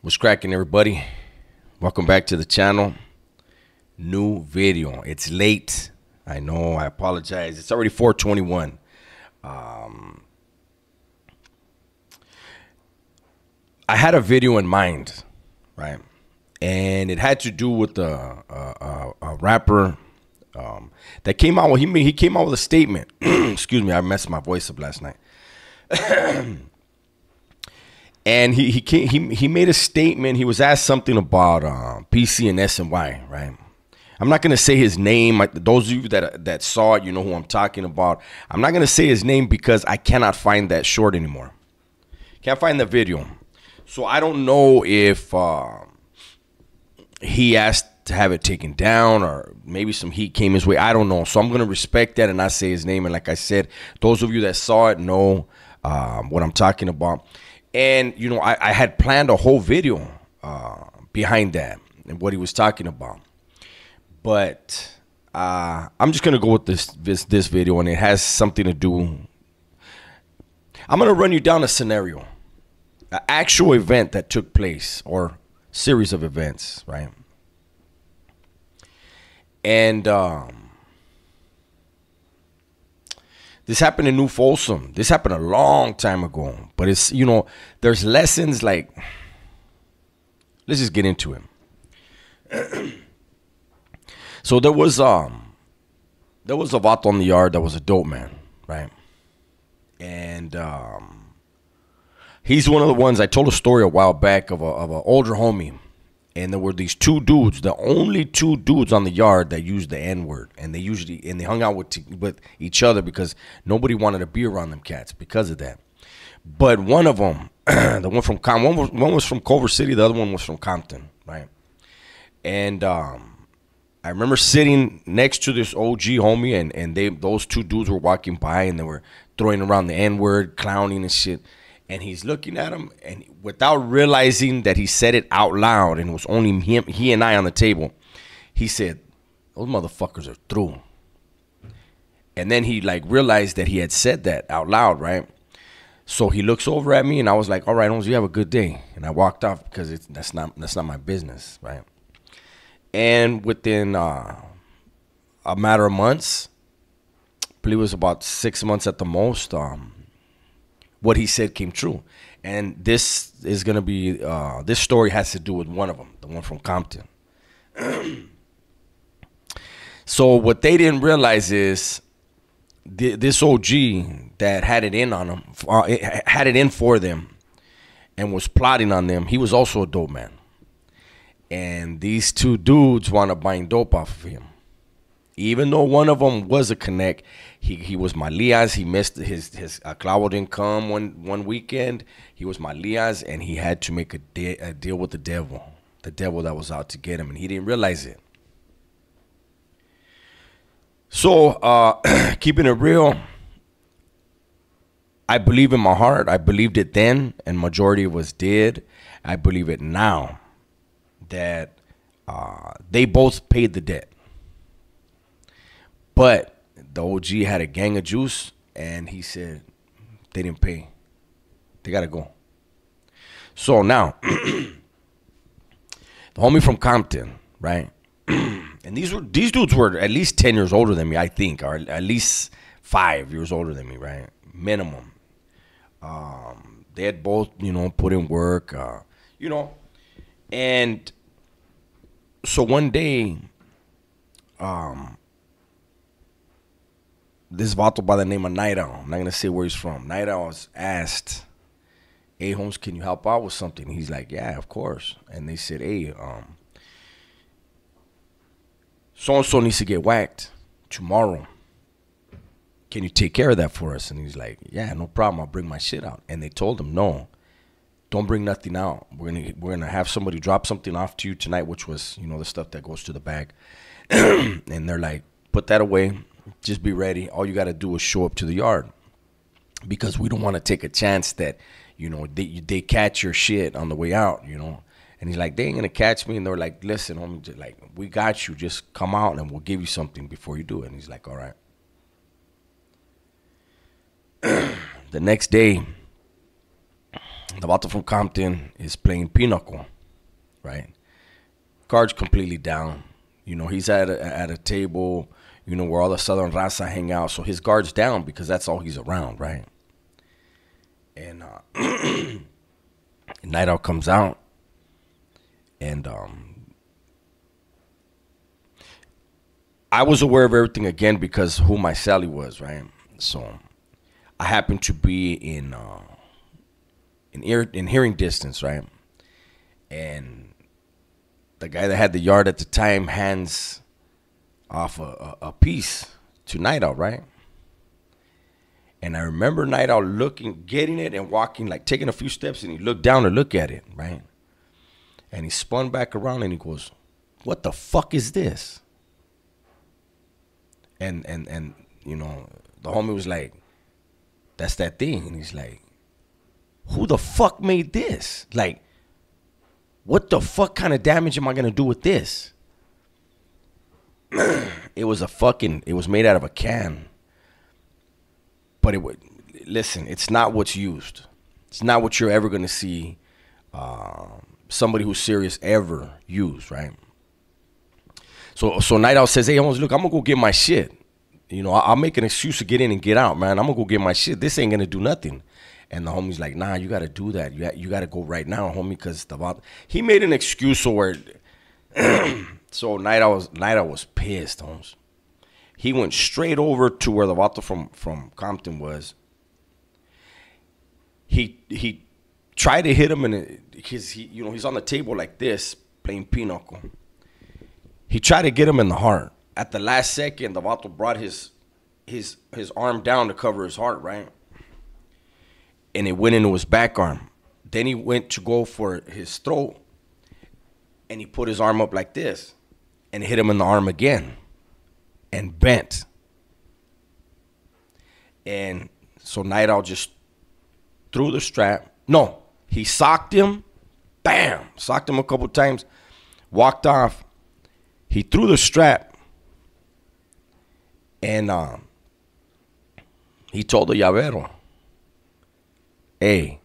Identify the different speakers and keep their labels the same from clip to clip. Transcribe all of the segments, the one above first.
Speaker 1: What's cracking, everybody? Welcome back to the channel. New video. It's late. I know. I apologize. It's already 4:21. I had a video in mind, right? And it had to do with a rapper that came out. He came out with a statement. Excuse me. I messed my voice up last night. And he made a statement. He was asked something about PC and SNY, right? I'm not gonna say his name. Those of you that saw it, you know who I'm talking about. I'm not gonna say his name because I cannot find that short anymore. Can't find the video, so I don't know if he asked to have it taken down or maybe some heat came his way. I don't know. So I'm gonna respect that and not say his name. And like I said, those of you that saw it know what I'm talking about. And, you know, I had planned a whole video behind that and what he was talking about. But I'm just going to go with this video, and it has something to do. I'm going to run you down a scenario, an actual event that took place or series of events, right? And this happened in New Folsom. This happened a long time ago. But it's, you know, there's lessons like, let's just get into it. So there was a vato on the yard that was a dope man, right? And he's one of the ones, I told a story a while back of an older homie. And there were these two dudes, the only two dudes on the yard that used the N-word. And they hung out with each other because nobody wanted to be around them cats because of that. But one of them, the one from one was from Culver City, the other one was from Compton, right? And I remember sitting next to this OG homie, and those two dudes were walking by, and they were throwing around the N-word, clowning and shit. And he's looking at him, and without realizing that he said it out loud, and it was only he and I on the table, he said, "Those motherfuckers are through." And then he like realized that he had said that out loud, right? So he looks over at me, and I was like, "All right, Holmes, you have a good day." And I walked off because that's not my business, right? And within a matter of months, I believe it was about 6 months at the most, what he said came true. And this is going to be, this story has to do with one of them, the one from Compton. So what they didn't realize is this OG that had it in on them, had it in for them and was plotting on them, he was also a dope man. And these two dudes wound up buying dope off of him. Even though one of them was a connect, he was my Liaz. He missed his clavo didn't come one weekend. He was my Liaz, and he had to make a deal with the devil that was out to get him, and he didn't realize it. So keeping it real, I believe in my heart. I believed it then, and majority of us did. I believe it now that they both paid the debt. But the OG had a gang of juice, and he said they didn't pay. They got to go. So now, the homie from Compton, right? And these dudes were at least 10 years older than me, I think, or at least 5 years older than me, right? Minimum. They had both, you know, put in work, you know. And so one day, this vato by the name of Naira, I'm not going to say where he's from. Naira was asked, "Hey, Holmes, can you help out with something?" He's like, "Yeah, of course." And they said, "Hey, so-and-so needs to get whacked tomorrow. Can you take care of that for us?" And he's like, "Yeah, no problem. I'll bring my shit out." And they told him, "No, don't bring nothing out. We're gonna have somebody drop something off to you tonight," which was, you know, the stuff that goes to the bag. And they're like, "Put that away. Just be ready. All you got to do is show up to the yard, because we don't want to take a chance that, you know, they catch your shit on the way out, you know." And he's like, "They ain't gonna catch me." And they're like, "Listen, homie, just like, we got you. Just come out and we'll give you something before you do it." And he's like, "All right." The next day, the vato from Compton is playing pinochle. right? Guard's completely down. You know, he's at a table, you know, where all the Southern Raza hang out. So his guard's down because that's all he's around, right? And Night Owl comes out, and I was aware of everything again because who my Sally was, right? So I happened to be in hearing distance, right? And the guy that had the yard at the time hands off a piece to Night Owl, right? And I remember Night Owl getting it and walking, like taking a few steps, and he looked down to look at it, right? And he spun back around and he goes, "What the fuck is this?" And you know, the homie was like, "That's that thing." And he's like, "Who the fuck made this? Like, what the fuck kind of damage am I gonna do with this?" It was made out of a can. But listen, it's not what's used. It's not what you're ever going to see somebody who's serious ever use, right? So Night Owl says, "Hey, Holmes, look, I'm going to go get my shit. You know, I'll make an excuse to get in and get out, man. I'm going to go get my shit. This ain't going to do nothing." And the homie's like, "Nah, you got to do that. You got to go right now, homie, because he made an excuse where so Night Owl was pissed, Holmes. He went straight over to where the vato from Compton was. He tried to hit him he's on the table like this, playing pinochle. He tried to get him in the heart. At the last second, the vato brought his arm down to cover his heart, right? And it went into his back arm. Then he went to go for his throat, and he put his arm up like this and hit him in the arm again. And bent. And so Night Owl just threw the strap. No, he socked him. Bam! Socked him a couple times. Walked off. He threw the strap. And he told the llavero, "Hey,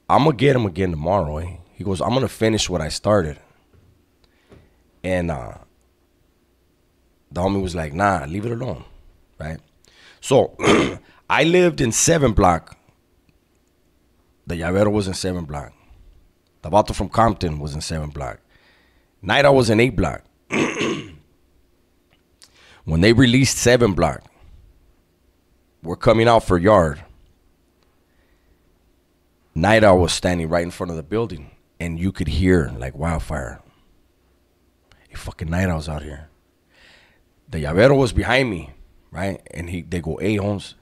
Speaker 1: I'm going to get him again tomorrow." Eh? He goes, "I'm going to finish what I started." And the homie was like, "Nah, leave it alone," right? So I lived in 7 block. The llavero was in 7 block. The vato from Compton was in 7 block. Night Owl was in 8 block. When they released 7 block, we're coming out for yard. Night Owl was standing right in front of the building, and you could hear like wildfire. Hey, fucking Night Owl's out here. The llavero was behind me, right? And they go, "Hey, Holmes,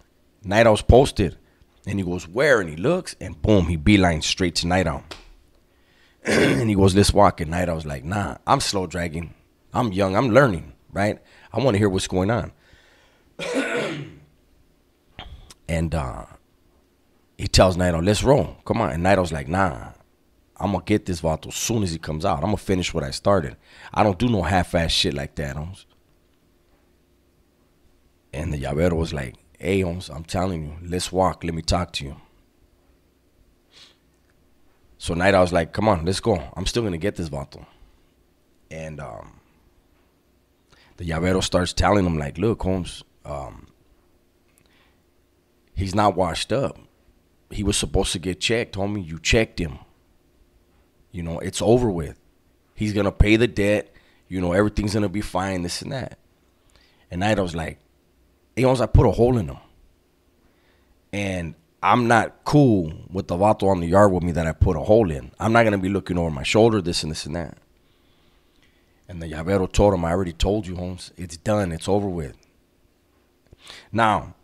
Speaker 1: Night Owl's posted." And he goes, "Where?" And he looks, and boom, he beelines straight to Night Owl. And he goes, "Let's walk." And Night Owl's like, "Nah, I'm slow dragging. I'm young. I'm learning, right? I want to hear what's going on." And he tells Night Owl, "Let's roll. Come on." And Night Owl's like, "Nah, I'm going to get this vato as soon as he comes out. I'm going to finish what I started. I don't do no half-ass shit like that, Holmes." And the llavero was like, "Hey, Holmes, I'm telling you, let's walk. Let me talk to you." So Night Owl's like, "Come on, let's go. I'm still going to get this vato." And the llavero starts telling him, like, "Look, Holmes, he's not washed up. He was supposed to get checked, homie. You checked him. You know, it's over with. He's going to pay the debt. You know, everything's going to be fine, this and that." And Night Owl's like, "Hey, Holmes, I put a hole in him. And I'm not cool with the vato on the yard with me that I put a hole in. I'm not going to be looking over my shoulder, this and this and that." And the llavero told him, "I already told you, Holmes. It's done. It's over with." Now,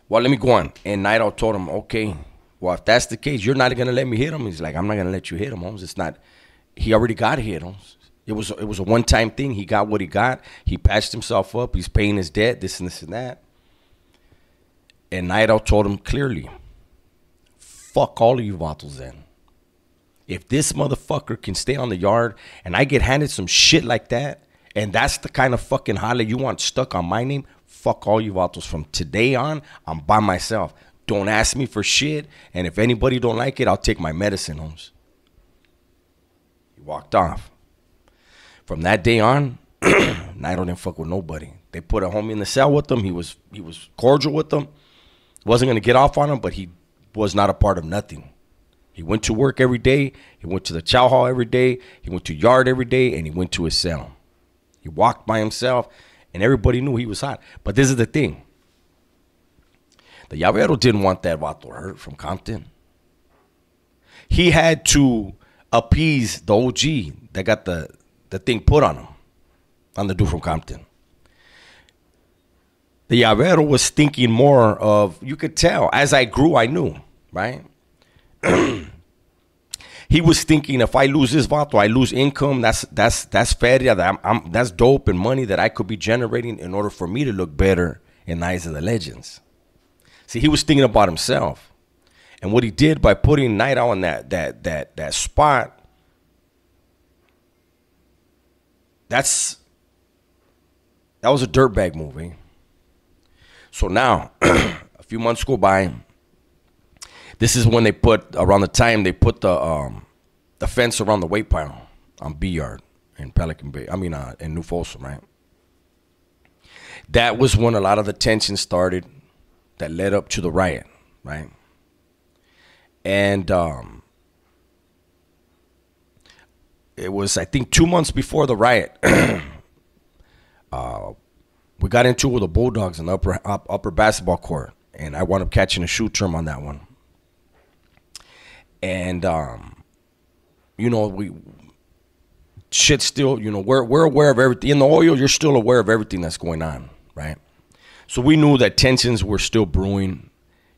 Speaker 1: well, let me go on. And Night Owl told him, "Okay, well, if that's the case, you're not going to let me hit him." He's like, "I'm not going to let you hit him, Holmes. It's not, he already got hit, Holmes. It was a one-time thing. He got what he got. He patched himself up. He's paying his debt, this and this and that." And Night Owl told him clearly, "Fuck all of you vatos then. If this motherfucker can stay on the yard and I get handed some shit like that, and that's the kind of fucking holla you want stuck on my name, fuck all you vatos. From today on, I'm by myself. Don't ask me for shit, and if anybody don't like it, I'll take my medicine, Holmes." walked off. From that day on, Nairo didn't fuck with nobody. They put a homie in the cell with him. He was cordial with them. Wasn't gonna get off on him, but he was not a part of nothing. He went to work every day. He went to the chow hall every day. He went to yard every day, and he went to his cell. He walked by himself, and everybody knew he was hot. But this is the thing. The llavero didn't want that vato hurt from Compton. He had to appease the OG that got the thing put on him, on the dude from Compton. The llavero was thinking more of, you could tell, as I grew, I knew, right? He was thinking, if I lose this vato, I lose income. That's feria, that's dope and money that I could be generating in order for me to look better in the eyes of the legends. See, he was thinking about himself, and what he did by putting Night Owl in that spot. That was a dirtbag movie. So now, a few months go by. This is when they put, around the time they put the fence around the weight pile on B Yard in Pelican Bay. I mean, in New Folsom, right? That was when a lot of the tension started that led up to the riot, right? And it was, I think, 2 months before the riot. We got into it with the Bulldogs in the upper basketball court, and I wound up catching a shoot term on that one. And you know, shit still, you know, we're aware of everything. In the oil, you're still aware of everything that's going on, right? So we knew that tensions were still brewing.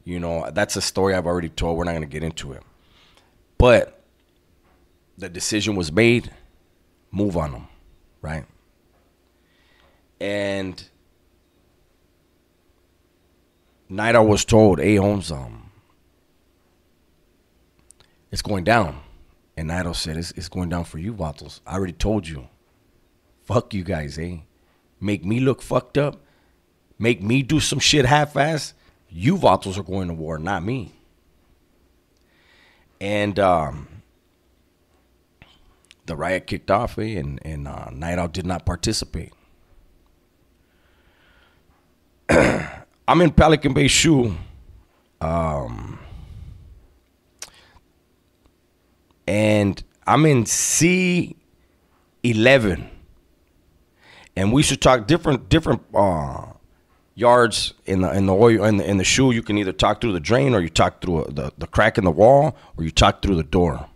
Speaker 1: You know, that's a story I've already told. We're not going to get into it. But the decision was made, move on them, right? And Night Owl was told, hey, Holmes, it's going down. And Night Owl said, it's going down for you, Vatos. I already told you. Fuck you guys, eh? Make me look fucked up. Make me do some shit half-assed. You Vatos are going to war, not me. And the riot kicked off, eh? And Night Owl did not participate. I'm in Pelican Bay Shoe. And I'm in C11. And we should talk different yards in the oil in the shoe. You can either talk through the drain, or you talk through the crack in the wall, or you talk through the door,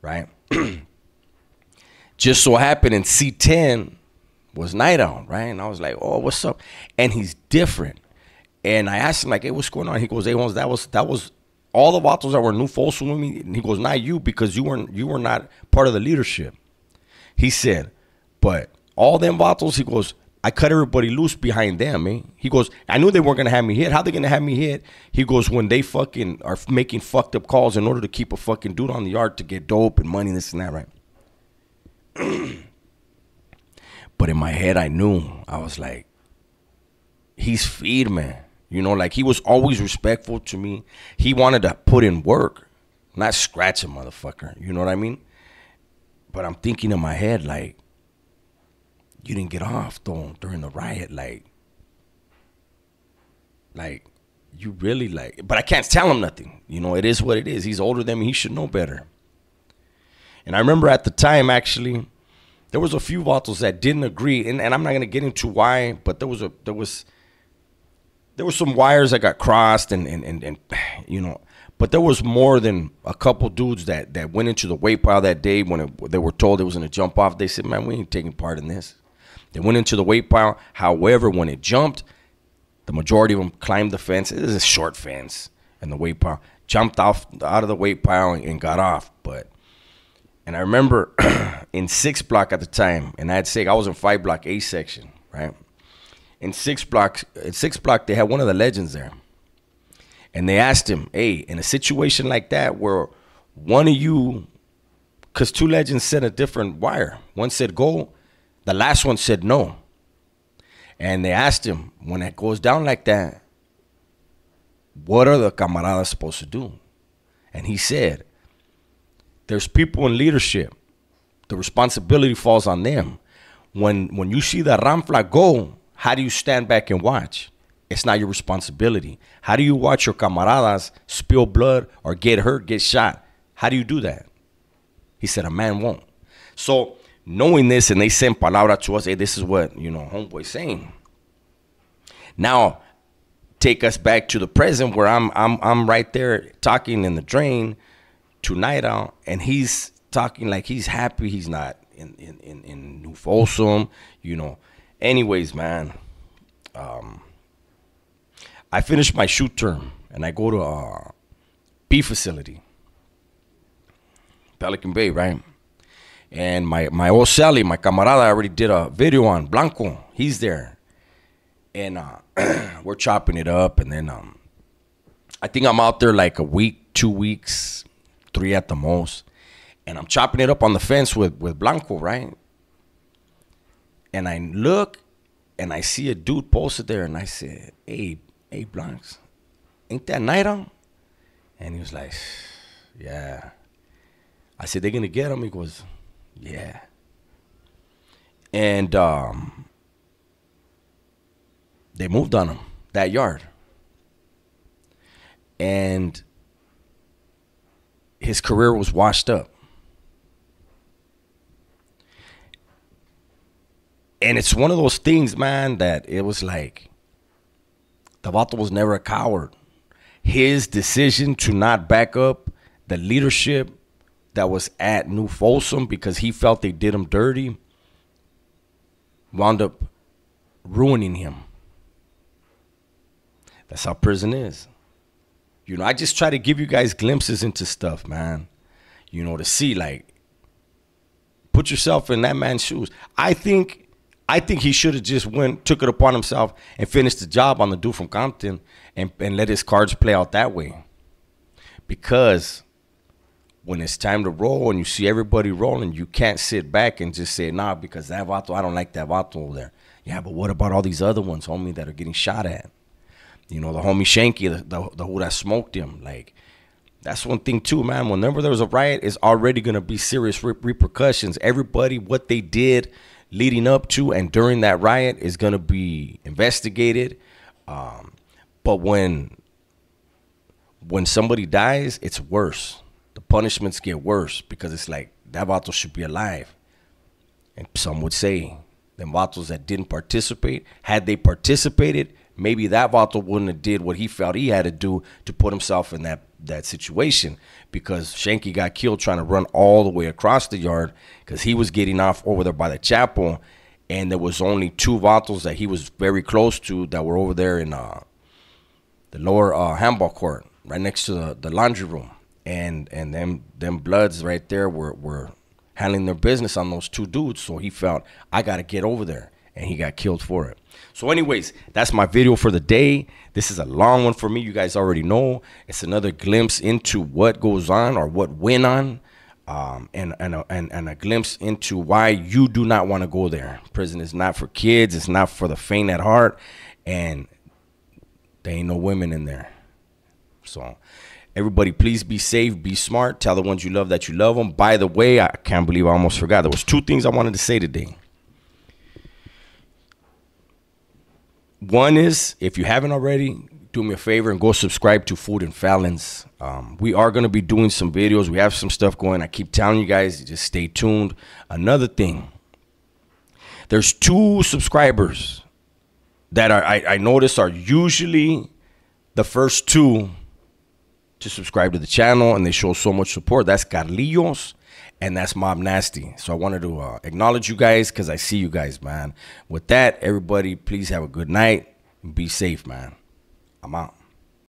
Speaker 1: right? Just so happened in C10 was Night Owl, right? And I was like, oh, what's up? And he's different. And I asked him, like, hey, what's going on? He goes, hey, Holmes, that was all the Vatos that were New Folsom with me. And he goes, not you, because you were not part of the leadership. He said, but all them Vatos, he goes, I cut everybody loose behind them, eh? He goes, I knew they weren't going to have me hit. How they going to have me hit? He goes, when they fucking are making fucked up calls in order to keep a fucking dude on the yard to get dope and money, this and that, right? But in my head, I knew. I was like, he's firme. You know, like, he was always respectful to me. He wanted to put in work, not scratch a motherfucker. You know what I mean? But I'm thinking in my head, like, you didn't get off, though, during the riot. Like, you really, like, but I can't tell him nothing. You know, it is what it is. He's older than me. He should know better. And I remember at the time, actually, there was a few Vatos that didn't agree. And I'm not going to get into why, but there was some wires that got crossed and you know, but there was more than a couple dudes that went into the weight pile that day when they were told it was going to jump off. They said, man, we ain't taking part in this. They went into the weight pile. However, when it jumped, the majority of them climbed the fence. It is a short fence, and the weight pile jumped out of the weight pile and got off. And I remember in 6 block at the time, and I was in 5 block A section, right? In 6 block, they had one of the legends there. And they asked him, hey, in a situation like that where one of you, because 2 legends said a different wire. One said go, the last one said no. And they asked him, when it goes down like that, what are the camaradas supposed to do? And he said, there's people in leadership The responsibility falls on them. When you see the Ramfla go, how do you stand back and watch? It's not your responsibility. How do you watch your camaradas spill blood or get hurt, get shot? How do you do that? He said, a man won't. So knowing this, and they send palabra to us, hey, this is what, homeboy's saying. Now, take us back to the present where I'm right there talking in the drain to Night Out, and he's talking like he's happy he's not in New Folsom, Anyways, man, I finished my shoot term, and I go to a B facility, Pelican Bay, right? And my old Sally, my camarada, I already did a video on Blanco. He's there. And we're chopping it up. And then I think I'm out there like a week, 2 weeks, 3 at the most. And I'm chopping it up on the fence with Blanco, right? And I look, and I see a dude posted there. And I said, hey, Blancs, ain't that Night On? And he was like, yeah. I said, they're going to get him? He goes, yeah. And they moved on him, that yard. And his career was washed up. And it's one of those things, man, that it was like, the vato was never a coward. His decision to not back up the leadership that was at New Folsom because he felt they did him dirty wound up ruining him. That's how prison is. I just try to give you guys glimpses into stuff, man. To see, like, put yourself in that man's shoes. I think he should have just took it upon himself and finished the job on the dude from Compton and let his cards play out that way. Because when it's time to roll and you see everybody rolling, you can't sit back and just say, nah, because that vato, I don't like that vato over there. Yeah, but what about all these other ones, homie, that are getting shot at? The homie Shanky, the who that smoked him. Like, that's one thing too, man. Whenever there's a riot, it's already going to be serious repercussions. Everybody, what they did leading up to and during that riot is going to be investigated. But when somebody dies, it's worse. The punishments get worse because it's like, that vato should be alive. And some would say, them vatos that didn't participate, had they participated, maybe that vato wouldn't have did what he felt he had to do to put himself in that situation, because Shanky got killed trying to run all the way across the yard because he was getting off over there by the chapel, and there was only 2 vatos that he was very close to that were over there in the lower handball court right next to the laundry room. And them bloods right there were handling their business on those 2 dudes. So he felt, I got to get over there. And he got killed for it. So anyways, that's my video for the day. This is a long one for me. You guys already know. It's another glimpse into what goes on or what went on. And a glimpse into why you do not want to go there. Prison is not for kids. It's not for the faint at heart. And there ain't no women in there. So everybody, please be safe, be smart. Tell the ones you love that you love them. By the way, I can't believe I almost forgot. There was 2 things I wanted to say today. One is, if you haven't already, do me a favor and go subscribe to Food and Fallons. We are going to be doing some videos. We have some stuff going. I keep telling you guys, just stay tuned. Another thing, there's 2 subscribers that I notice are usually the first 2 to subscribe to the channel, and they show so much support. That's Carlillos and that's Mob Nasty. So I wanted to acknowledge you guys because I see you guys, man. With that, everybody, please have a good night and be safe, man. I'm out.